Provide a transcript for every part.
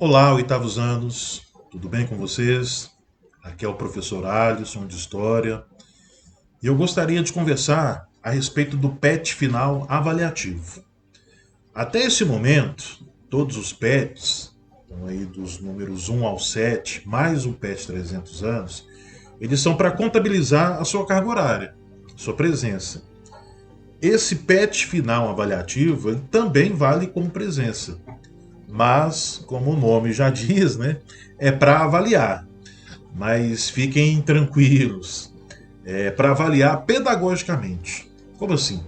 Olá, oitavos anos, tudo bem com vocês? Aqui é o professor Alisson de História e eu gostaria de conversar a respeito do PET final avaliativo. Até esse momento, todos os PETs, então aí dos números 1 ao 7, mais o PET 300 anos, eles são para contabilizar a sua carga horária, sua presença. Esse PET final avaliativo ele também vale como presença, mas, como o nome já diz, né, é para avaliar. Mas fiquem tranquilos, é para avaliar pedagogicamente. Como assim?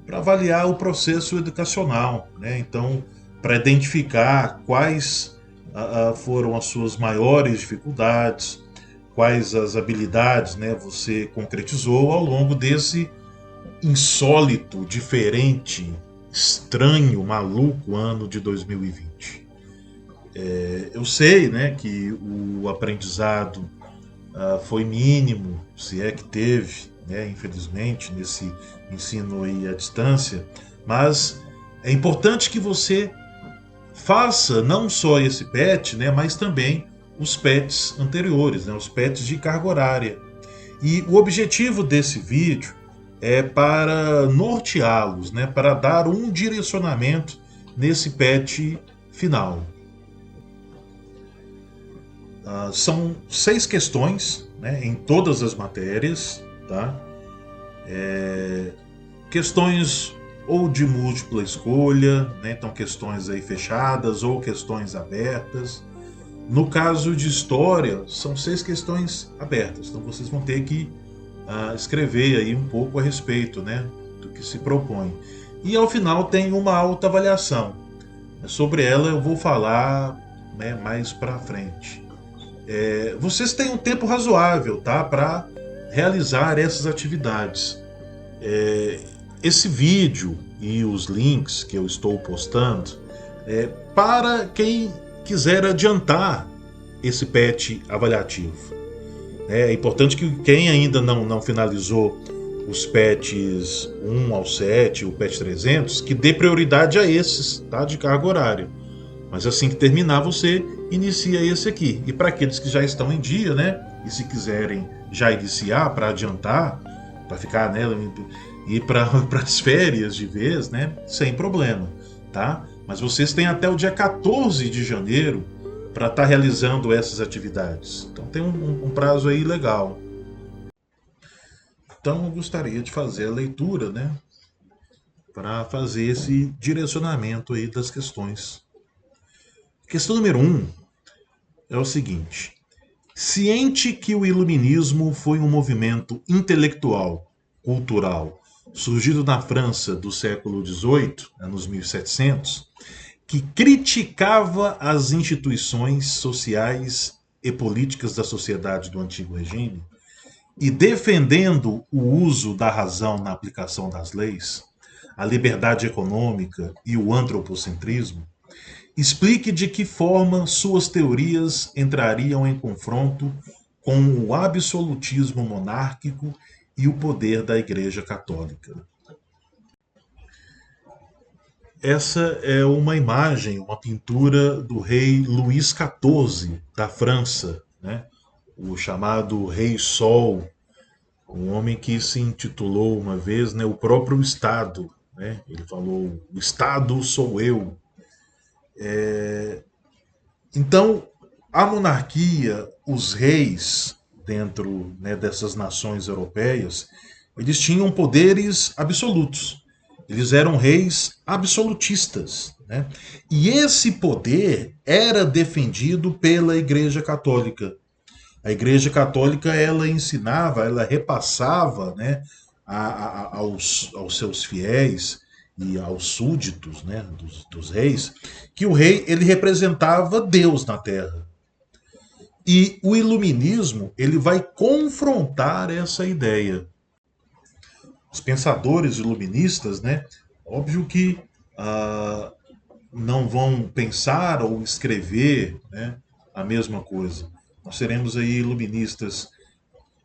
Para avaliar o processo educacional, né? Então, para identificar quais foram as suas maiores dificuldades, quais as habilidades, né, você concretizou ao longo desse insólito, diferente, estranho, maluco ano de 2020. Eu sei, né, que o aprendizado foi mínimo, se é que teve, né, infelizmente, nesse ensino aí à distância, mas é importante que você faça não só esse PET, né, mas também os PETs anteriores, né, os PETs de carga horária. E o objetivo desse vídeo é para norteá-los, né, para dar um direcionamento nesse PET final. São 6 questões, né, em todas as matérias, tá? Questões ou de múltipla escolha, né, então questões aí fechadas ou questões abertas. No caso de história, são 6 questões abertas, então vocês vão ter que escrever aí um pouco a respeito, né, do que se propõe. E ao final tem uma autoavaliação. Sobre ela eu vou falar, né, mais para frente. Vocês têm um tempo razoável, tá, para realizar essas atividades. Esse vídeo e os links que eu estou postando para quem quiser adiantar esse PET avaliativo. É importante que quem ainda não finalizou os PETs 1 ao 7, o PET 300, que dê prioridade a esses, tá, de carga horária. Mas assim que terminar, você inicia esse aqui. E para aqueles que já estão em dia, né? E se quiserem já iniciar para adiantar, para ficar, né? Ir para as férias de vez, né? Sem problema, tá? Mas vocês têm até o dia 14 de janeiro para estar realizando essas atividades. Então tem um prazo aí legal. Então eu gostaria de fazer a leitura, né? Para fazer esse direcionamento aí das questões. Questão número 1 é o seguinte: ciente que o iluminismo foi um movimento intelectual, cultural, surgido na França do século XVIII, anos 1700, que criticava as instituições sociais e políticas da sociedade do antigo regime, e defendendo o uso da razão na aplicação das leis, a liberdade econômica e o antropocentrismo, explique de que forma suas teorias entrariam em confronto com o absolutismo monárquico e o poder da Igreja Católica. Essa é uma imagem, uma pintura do rei Luís XIV da França, né? O chamado Rei Sol, um homem que se intitulou uma vez, né, o próprio Estado. Né? Ele falou: o Estado sou eu. Então, a monarquia, os reis dentro, né, dessas nações europeias, eles tinham poderes absolutos. Eles eram reis absolutistas. Né? E esse poder era defendido pela Igreja Católica. A Igreja Católica ela ensinava, ela repassava, né, aos seus fiéis e aos súditos, né, dos reis, que o rei ele representava Deus na Terra. E o iluminismo ele vai confrontar essa ideia. Os pensadores iluministas, né, óbvio que ah, não vão pensar ou escrever, né, a mesma coisa. Nós seremos aí iluministas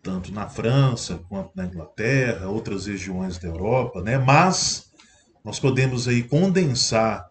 tanto na França quanto na Inglaterra, outras regiões da Europa, né? Mas nós podemos aí condensar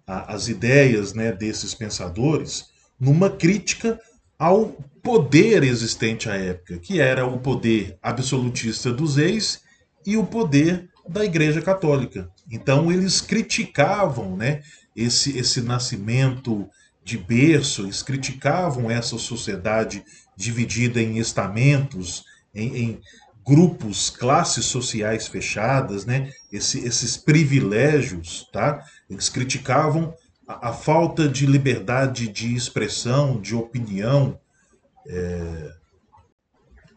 as ideias, né, desses pensadores numa crítica ao poder existente à época, que era o poder absolutista dos reis e o poder da Igreja Católica. Então eles criticavam, né, esse nascimento de berço, eles criticavam essa sociedade dividida em estamentos, em grupos, classes sociais fechadas, né? Esses privilégios, tá? Eles criticavam a falta de liberdade de expressão, de opinião.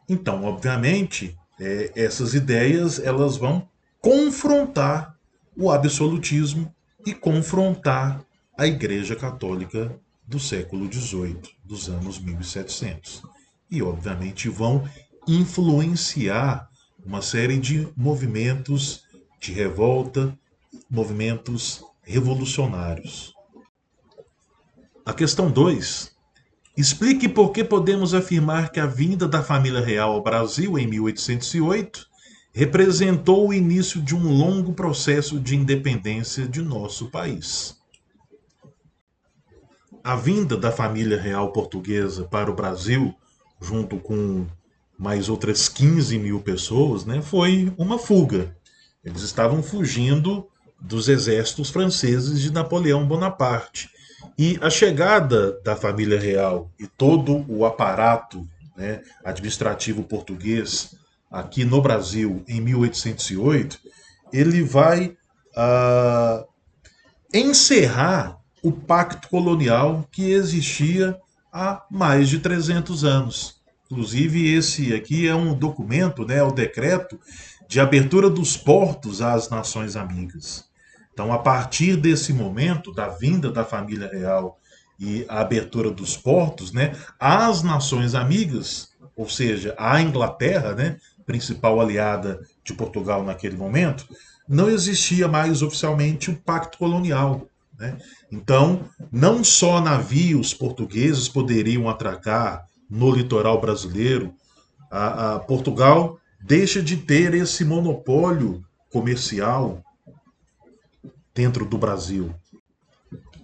Então, obviamente, essas ideias elas vão confrontar o absolutismo e confrontar a Igreja Católica do século XVIII, dos anos 1700. E, obviamente, vão influenciar uma série de movimentos de revolta, movimentos revolucionários. A questão 2: explique por que podemos afirmar que a vinda da família real ao Brasil em 1808 representou o início de um longo processo de independência de nosso país. A vinda da família real portuguesa para o Brasil, junto com mais outras 15 mil pessoas, né, foi uma fuga. Eles estavam fugindo dos exércitos franceses de Napoleão Bonaparte. E a chegada da família real e todo o aparato, né, administrativo português aqui no Brasil em 1808, ele vai ah, encerrar o pacto colonial que existia há mais de 300 anos. Inclusive, esse aqui é um documento, né, o decreto de abertura dos portos às nações amigas. Então, a partir desse momento, da vinda da família real e a abertura dos portos, né, as nações amigas, ou seja, a Inglaterra, né, principal aliada de Portugal naquele momento, não existia mais oficialmente o pacto colonial. Né? Então, não só navios portugueses poderiam atracar no litoral brasileiro, a Portugal deixa de ter esse monopólio comercial dentro do Brasil.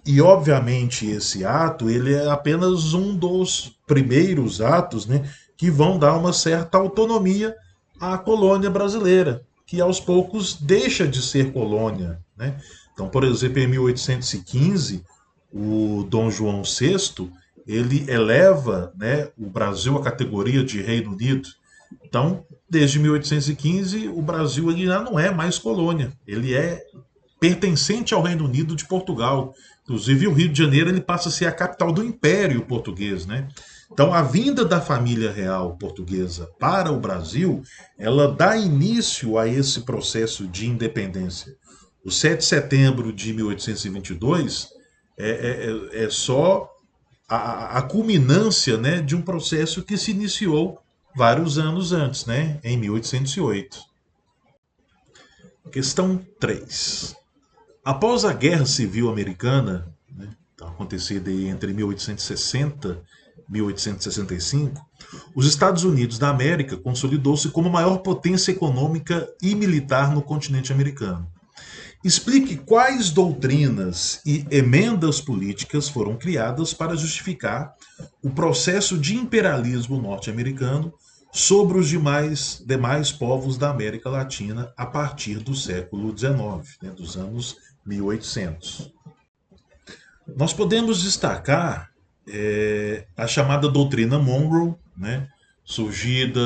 E, obviamente, esse ato ele é apenas um dos primeiros atos, né, que vão dar uma certa autonomia à colônia brasileira, que aos poucos deixa de ser colônia. Né? Então, por exemplo, em 1815, o Dom João VI ele eleva, né, o Brasil à categoria de Reino Unido. Então, desde 1815, o Brasil ele já não é mais colônia, ele é pertencente ao Reino Unido de Portugal. Inclusive, o Rio de Janeiro ele passa a ser a capital do Império Português, né? Então, a vinda da família real portuguesa para o Brasil, ela dá início a esse processo de independência. O 7 de setembro de 1822 é só a culminância, né, de um processo que se iniciou vários anos antes, né, em 1808. Questão 3. Após a Guerra Civil Americana, né, acontecida entre 1860 e 1865, os Estados Unidos da América consolidou-se como a maior potência econômica e militar no continente americano. Explique quais doutrinas e emendas políticas foram criadas para justificar o processo de imperialismo norte-americano sobre os demais povos da América Latina a partir do século XIX, né, dos anos 1800. Nós podemos destacar a chamada doutrina Monroe, né, surgida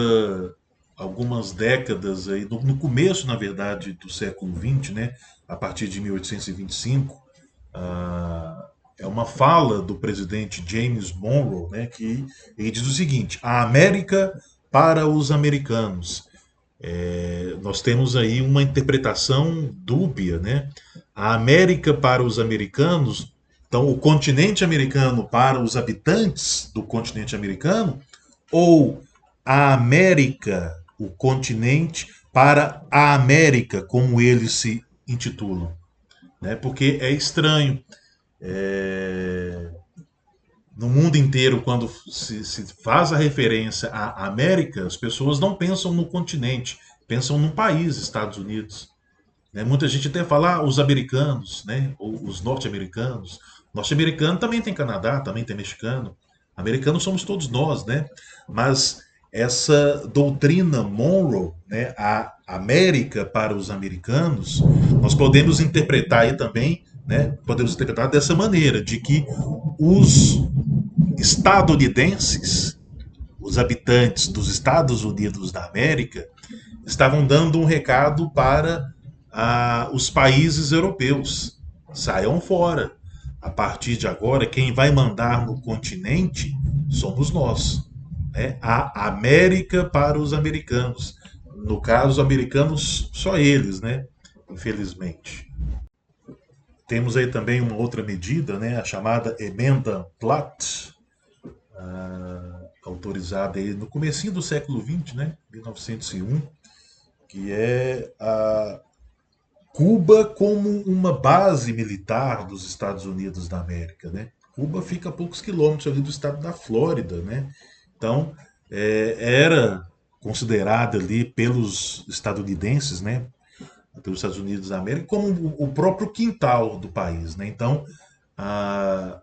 algumas décadas aí, no começo, na verdade, do século XX, né, a partir de 1825, é uma fala do presidente James Monroe, né, que ele diz o seguinte: a América para os americanos. Nós temos aí uma interpretação dúbia, né? A América para os americanos, então o continente americano para os habitantes do continente americano, ou a América, o continente, para a América, como eles se intitulam. Né? Porque é estranho. No mundo inteiro, quando se faz a referência à América, as pessoas não pensam no continente, pensam num país, Estados Unidos. né? Muita gente até fala os americanos, né? Ou os norte-americanos. Norte-americano também tem Canadá, também tem mexicano. Americanos somos todos nós, né? Mas essa doutrina Monroe, né? A América para os americanos, nós podemos interpretar aí também, né? Podemos interpretar dessa maneira, de que os estadunidenses, os habitantes dos Estados Unidos da América, estavam dando um recado para os países europeus. Saiam fora. A partir de agora, quem vai mandar no continente somos nós. Né? A América para os americanos. No caso, os americanos, só eles, né? Infelizmente. Temos aí também uma outra medida, né? A chamada Emenda Platt, autorizada aí no comecinho do século XX, né? 1901, que é a Cuba como uma base militar dos Estados Unidos da América, né? Cuba fica a poucos quilômetros ali do estado da Flórida, né? Então, era considerada ali pelos estadunidenses, né? Pelos Estados Unidos da América, como o próprio quintal do país, né? Então, a,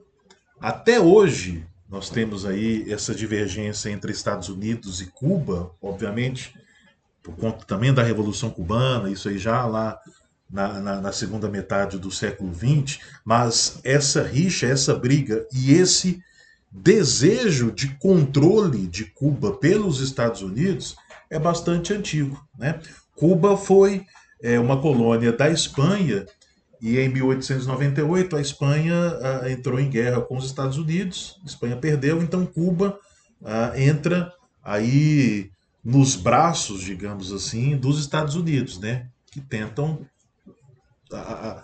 até hoje, nós temos aí essa divergência entre Estados Unidos e Cuba, obviamente, por conta também da Revolução Cubana, isso aí já lá na segunda metade do século XX, mas essa rixa, essa briga e esse desejo de controle de Cuba pelos Estados Unidos é bastante antigo. Né? Cuba foi uma colônia da Espanha e em 1898 a Espanha entrou em guerra com os Estados Unidos, a Espanha perdeu, então Cuba entra aí nos braços, digamos assim, dos Estados Unidos, né? Que tentam a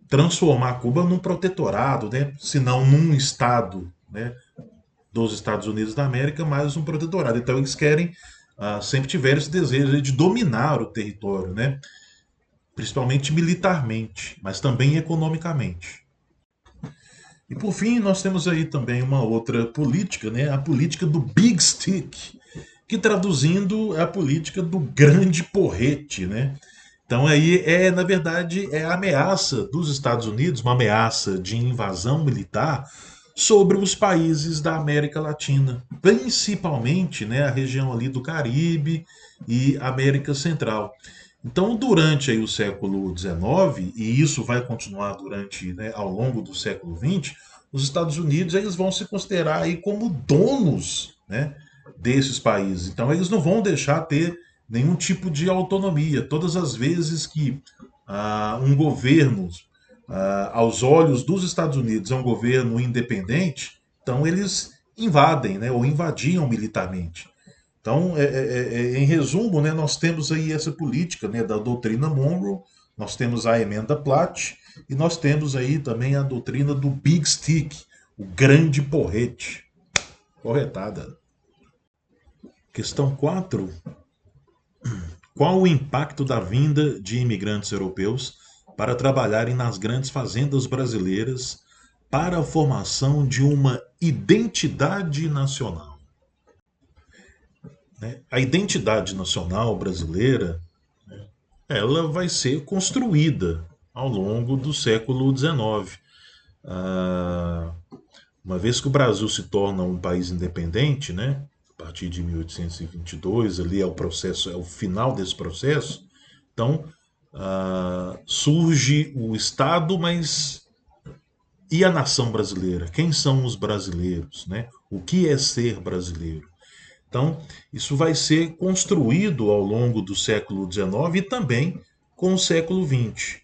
transformar Cuba num protetorado, né? Se não num estado, né? Dos Estados Unidos da América, mas um protetorado. Então eles querem, sempre tiveram esse desejo de dominar o território, né? Principalmente militarmente, mas também economicamente. E por fim, nós temos aí também uma outra política, né? A política do Big Stick, que traduzindo é a política do grande porrete, né? Então aí na verdade, é a ameaça dos Estados Unidos, uma ameaça de invasão militar sobre os países da América Latina, principalmente, né, a região ali do Caribe e América Central. Então, durante aí o século XIX, e isso vai continuar durante, né, ao longo do século XX, os Estados Unidos eles vão se considerar aí como donos, né, desses países. Então, eles não vão deixar ter nenhum tipo de autonomia. Todas as vezes que um governo, aos olhos dos Estados Unidos, é um governo independente, então eles invadem, né, ou invadiam militarmente. Então, em resumo, né, nós temos aí essa política, né, da doutrina Monroe, nós temos a emenda Platt e nós temos aí também a doutrina do Big Stick, o grande porrete. Corretada. Questão 4. Qual o impacto da vinda de imigrantes europeus para trabalharem nas grandes fazendas brasileiras para a formação de uma identidade nacional? Né? A identidade nacional brasileira, ela vai ser construída ao longo do século XIX. Ah, uma vez que o Brasil se torna um país independente, né, a partir de 1822, ali é o processo, é o final desse processo. Então surge o Estado, mas e a nação brasileira? Quem são os brasileiros, né? O que é ser brasileiro? Então, isso vai ser construído ao longo do século XIX e também com o século XX,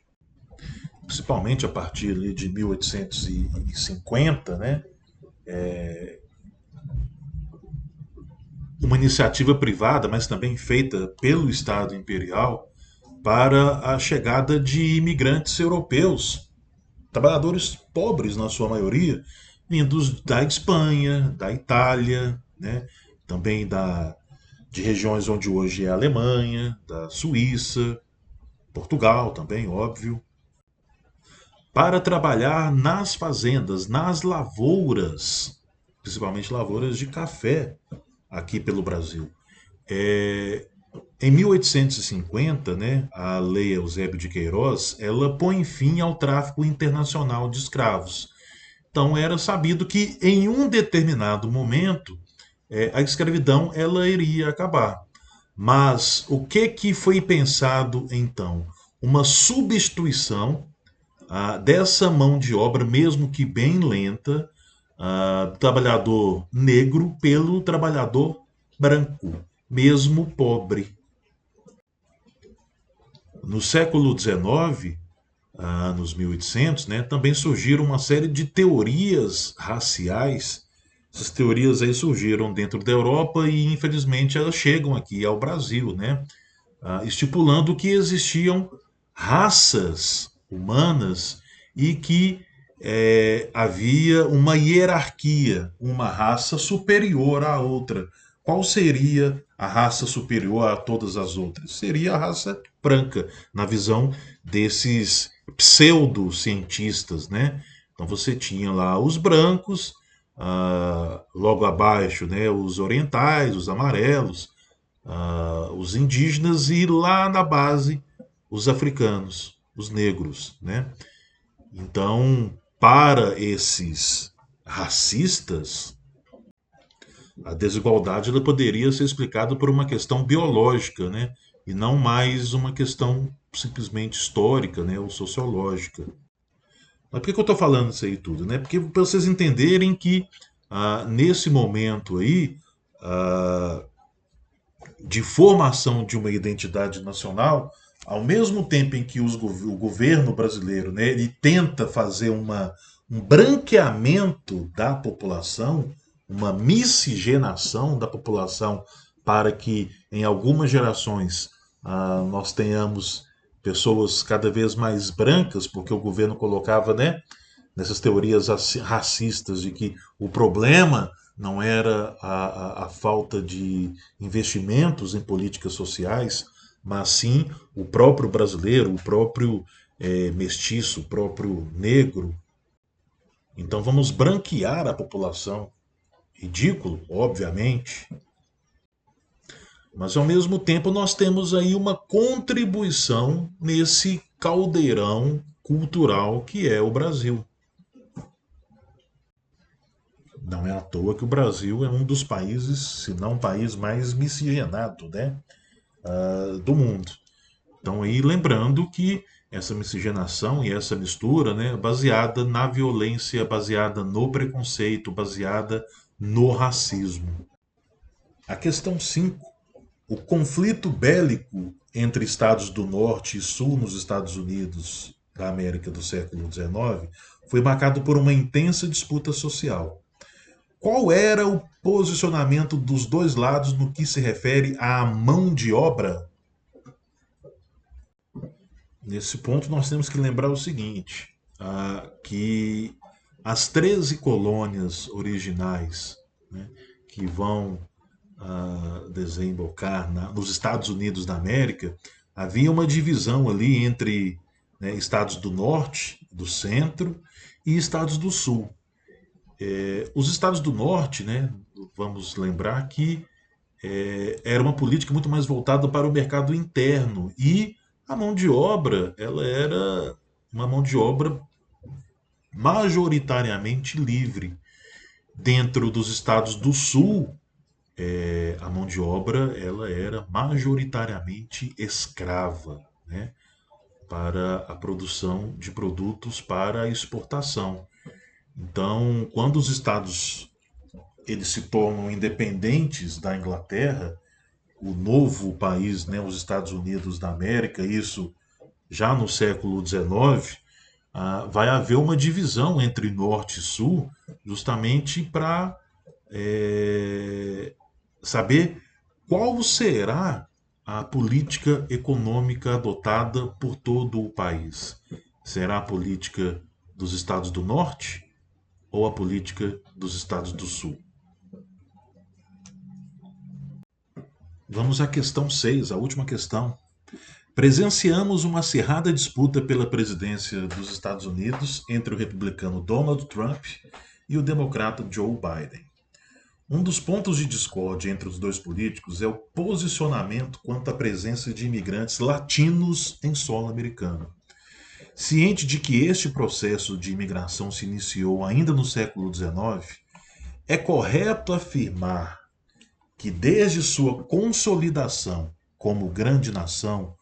principalmente a partir ali de 1850, né? Uma iniciativa privada, mas também feita pelo Estado Imperial, para a chegada de imigrantes europeus, trabalhadores pobres na sua maioria, vindos da Espanha, da Itália, né? Também de regiões onde hoje é a Alemanha, da Suíça, Portugal também, óbvio, para trabalhar nas fazendas, nas lavouras, principalmente lavouras de café aqui pelo Brasil. Em 1850, né, a Lei Eusébio de Queiroz, ela põe fim ao tráfico internacional de escravos. Então era sabido que em um determinado momento a escravidão ela iria acabar. Mas o que foi pensado então? Uma substituição dessa mão de obra, mesmo que bem lenta, do trabalhador negro pelo trabalhador branco, mesmo pobre. No século XIX, nos 1800, né, também surgiram uma série de teorias raciais. Essas teorias aí surgiram dentro da Europa e, infelizmente, elas chegam aqui ao Brasil, né, estipulando que existiam raças humanas e que havia uma hierarquia, uma raça superior à outra. Qual seria a raça superior a todas as outras? Seria a raça branca, na visão desses pseudocientistas, né? Então você tinha lá os brancos, logo abaixo, né, os orientais, os amarelos, os indígenas e lá na base os africanos, os negros, né? Então, para esses racistas, a desigualdade ela poderia ser explicada por uma questão biológica, né? E não mais uma questão simplesmente histórica, né? Ou sociológica. Mas por que eu estou falando isso aí tudo, né? Porque para vocês entenderem que nesse momento aí ah, de formação de uma identidade nacional, ao mesmo tempo em que o governo brasileiro, né, ele tenta fazer um branqueamento da população, uma miscigenação da população, para que em algumas gerações nós tenhamos pessoas cada vez mais brancas, porque o governo colocava, né, nessas teorias racistas de que o problema não era a falta de investimentos em políticas sociais, mas sim o próprio brasileiro, o próprio mestiço, o próprio negro. Então vamos branquear a população. Ridículo, obviamente, mas ao mesmo tempo nós temos aí uma contribuição nesse caldeirão cultural que é o Brasil. Não é à toa que o Brasil é um dos países, se não o país mais miscigenado, né, do mundo. Então aí lembrando que essa miscigenação e essa mistura, né, baseada na violência, baseada no preconceito, baseada no racismo. A questão 5: o conflito bélico entre estados do norte e sul nos Estados Unidos da América do século XIX foi marcado por uma intensa disputa social. Qual era o posicionamento dos dois lados no que se refere à mão de obra? Nesse ponto, nós temos que lembrar o seguinte: que as 13 colônias originais, né, que vão desembocar nos Estados Unidos da América, havia uma divisão ali entre, né, estados do norte, do centro e estados do sul. Os estados do norte, né, vamos lembrar que era uma política muito mais voltada para o mercado interno e a mão de obra, ela era uma mão de obra majoritariamente livre. Dentro dos estados do sul, a mão de obra ela era majoritariamente escrava, né, para a produção de produtos para a exportação. Então, quando os estados eles se tornam independentes da Inglaterra, o novo país, né, os Estados Unidos da América, isso já no século XIX, vai haver uma divisão entre norte e sul, justamente para saber qual será a política econômica adotada por todo o país. Será a política dos estados do norte ou a política dos estados do sul? Vamos à questão 6, a última questão. Presenciamos uma acirrada disputa pela presidência dos Estados Unidos entre o republicano Donald Trump e o democrata Joe Biden. Um dos pontos de discórdia entre os dois políticos é o posicionamento quanto à presença de imigrantes latinos em solo americano. Ciente de que este processo de imigração se iniciou ainda no século XIX, é correto afirmar que desde sua consolidação como grande nação,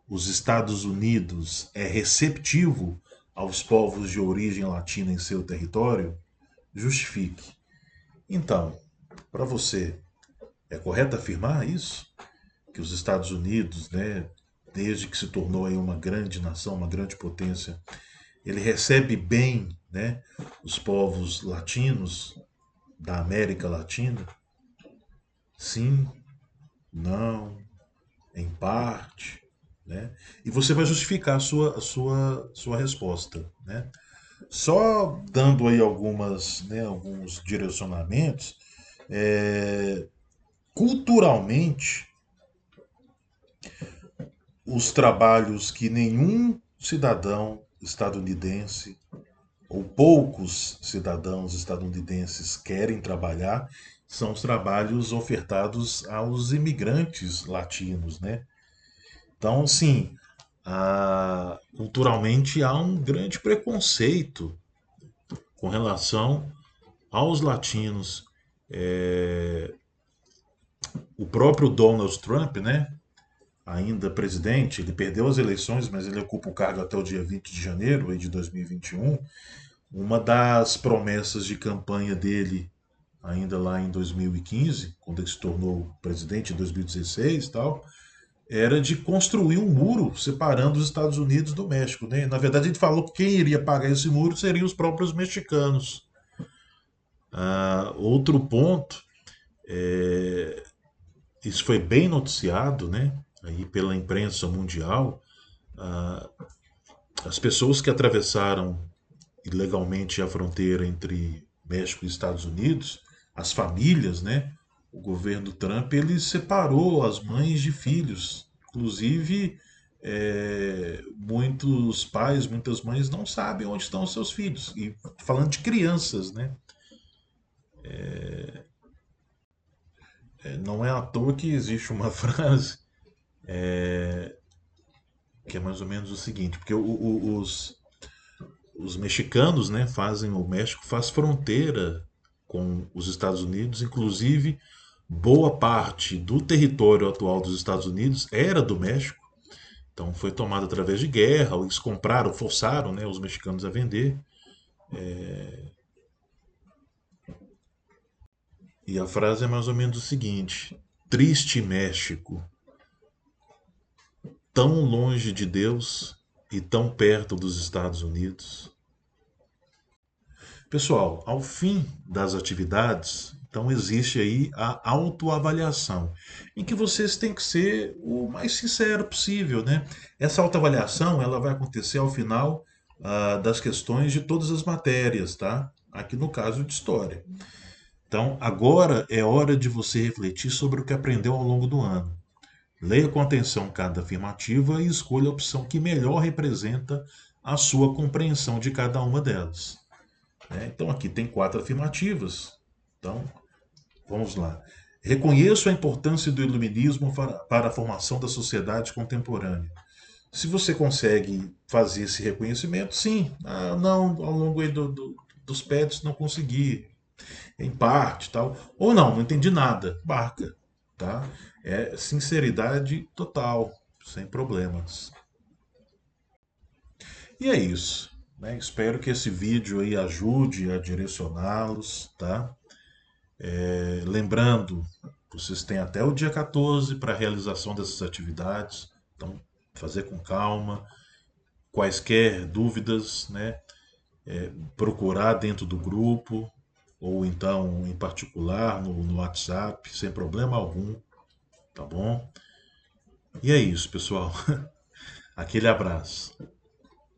os Estados Unidos é receptivo aos povos de origem latina em seu território? Justifique. Então, para você, é correto afirmar isso? Que os Estados Unidos, né, desde que se tornou aí uma grande nação, uma grande potência, ele recebe bem, né, os povos latinos da América Latina? Sim, não, em parte, né? E você vai justificar a sua resposta, né? Só dando aí algumas, né, alguns direcionamentos, culturalmente, os trabalhos que nenhum cidadão estadunidense ou poucos cidadãos estadunidenses querem trabalhar são os trabalhos ofertados aos imigrantes latinos, né? Então, sim, culturalmente há um grande preconceito com relação aos latinos. O próprio Donald Trump, né, ainda presidente, ele perdeu as eleições, mas ele ocupa o cargo até o dia 20 de janeiro de 2021. Uma das promessas de campanha dele, ainda lá em 2015, quando ele se tornou presidente em 2016 e tal, era de construir um muro separando os Estados Unidos do México, né? Na verdade, ele falou que quem iria pagar esse muro seriam os próprios mexicanos. Outro ponto, isso foi bem noticiado, né? Aí pela imprensa mundial, as pessoas que atravessaram ilegalmente a fronteira entre México e Estados Unidos, as famílias, né? O governo Trump ele separou as mães de filhos, inclusive muitos pais, muitas mães não sabem onde estão os seus filhos. E falando de crianças, né? Não é à toa que existe uma frase que é mais ou menos o seguinte, porque os mexicanos, né, fazem o México faz fronteira com os Estados Unidos, inclusive boa parte do território atual dos Estados Unidos era do México, então foi tomado através de guerra, ou eles compraram, forçaram, né, os mexicanos a vender. E a frase é mais ou menos o seguinte: triste México, tão longe de Deus e tão perto dos Estados Unidos. Pessoal, ao fim das atividades, então existe aí a autoavaliação, em que vocês têm que ser o mais sincero possível, né? Essa autoavaliação, ela vai acontecer ao final das questões de todas as matérias, tá? Aqui no caso de história. Então, agora é hora de você refletir sobre o que aprendeu ao longo do ano. Leia com atenção cada afirmativa e escolha a opção que melhor representa a sua compreensão de cada uma delas, né? Então aqui tem quatro afirmativas. Então, vamos lá. Reconheço a importância do iluminismo para a formação da sociedade contemporânea. Se você consegue fazer esse reconhecimento, sim. Não, ao longo aí dos PETs não consegui, em parte, tal. Ou não entendi nada. Barca, tá? É sinceridade total, sem problemas. E é isso, né? Espero que esse vídeo aí ajude a direcioná-los, tá? Lembrando, vocês têm até o dia 14 para a realização dessas atividades, então fazer com calma. Quaisquer dúvidas, né, procurar dentro do grupo ou então em particular no WhatsApp, sem problema algum, tá bom? E é isso, pessoal. Aquele abraço.